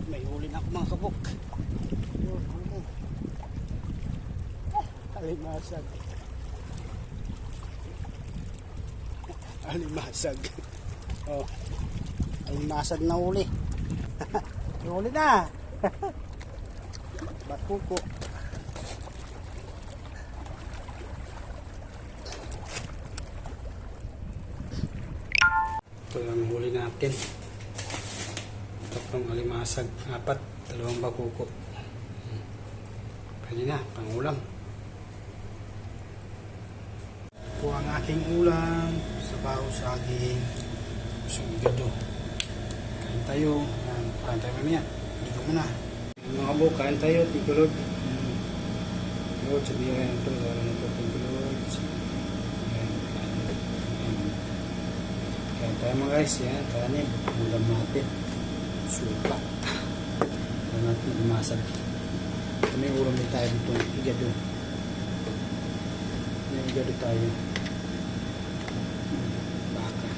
May huli na ako mga kabuk. Yun, huli. Alimasag. Alimasag. Oh. Alimasag na huli. Huli na. Batuko. Ito ang huli natin. Tatlong alimasag, 4, 2 bakuko. Pwede na, pangulam. Ito po ang aking ulam. Sabaw, saging, sugado. Kain tayo. Kain tayo mamaya. Dito muna. Mga kabuk, kain tayo. Tigulod. Tigulod, sabihin ito. Tigulod. Kain tayo mga guys. Yan, kanin. Ulam natin. Suka. Ulam natin umasag. Kami ulam din tayo dito. Igado. May igado tayo. Baka.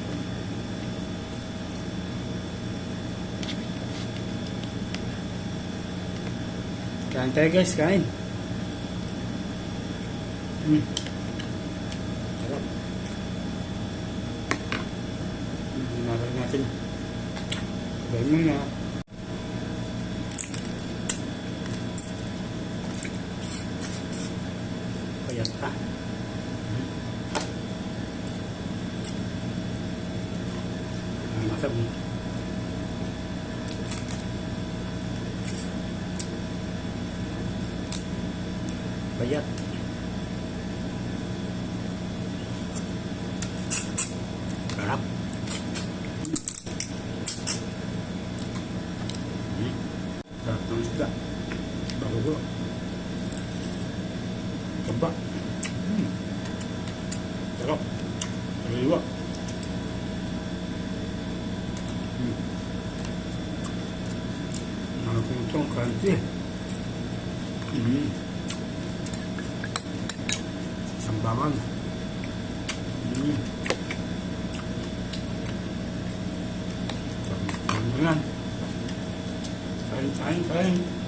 Kain tayo guys. Kain. Sarap. Masag natin. Sabay mo na. Payat ka. Masag mo. Payat. Sarap. Sarap ng isda. Bago. Kaba. Sarap. Sariwa. Nakakong itong kanti. Sambangan. Sambangan. Kain.